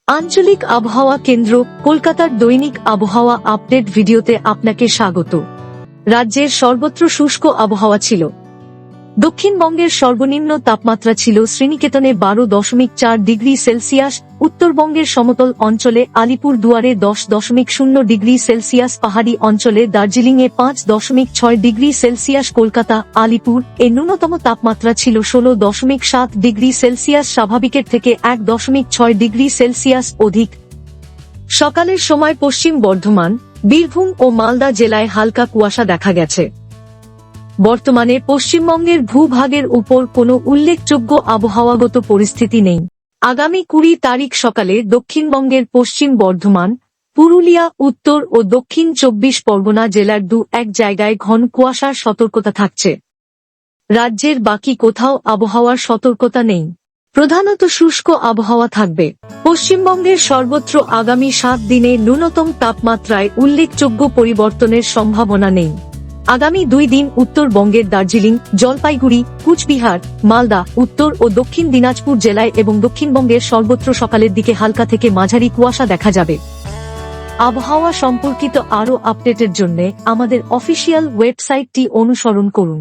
আঞ্চলিক আবহাওয়া কেন্দ্র কলকাতার দৈনিক আবহাওয়া আপডেট ভিডিওতে আপনাকে স্বাগত। রাজ্যের সর্বত্র শুষ্ক আবহাওয়া ছিল। দক্ষিণবঙ্গের সর্বনিম্ন তাপমাত্রা ছিল শ্রীনিকেতনে 12.4 ডিগ্রি সেলসিয়াস, উত্তরবঙ্গের সমতল অঞ্চলে আলিপুর দুয়ারে 10.0 ডিগ্রি সেলসিয়াস, পাহাড়ি অঞ্চলে দার্জিলিংয়ে 5.6 ডিগ্রি সেলসিয়াস, কলকাতা আলিপুর এর ন্যূনতম তাপমাত্রা ছিল 16.7 ডিগ্রি সেলসিয়াস, স্বাভাবিকের থেকে 1.6 ডিগ্রি সেলসিয়াস অধিক। সকালের সময় পশ্চিম বর্ধমান, বীরভূম ও মালদা জেলায় হালকা কুয়াশা দেখা গেছে। বর্তমানে পশ্চিমবঙ্গের ভূভাগের উপর কোনো উল্লেখযোগ্য আবহাওয়াগত পরিস্থিতি নেই। আগামী 20 তারিখ সকালে দক্ষিণবঙ্গের পশ্চিম বর্ধমান, পুরুলিয়া, উত্তর ও দক্ষিণ 24 পরগনা জেলার 2-1 জায়গায় ঘন কুয়াশার সতর্কতা থাকছে। রাজ্যের বাকি কোথাও আবহাওয়ার সতর্কতা নেই। প্রধানত শুষ্ক আবহাওয়া থাকবে। পশ্চিমবঙ্গের সর্বত্র আগামী 7 দিনে ন্যূনতম তাপমাত্রায় উল্লেখযোগ্য পরিবর্তনের সম্ভাবনা নেই। আগামী 2 দিন উত্তরবঙ্গের দার্জিলিং, জলপাইগুড়ি, কুচবিহার, মালদা, উত্তর ও দক্ষিণ দিনাজপুর জেলায় এবং দক্ষিণবঙ্গের সর্বত্র সকালের দিকে হালকা থেকে মাঝারি কুয়াশা দেখা যাবে। আবহাওয়া সম্পর্কিত আরও আপডেটের জন্য আমাদের অফিসিয়াল ওয়েবসাইটটি অনুসরণ করুন।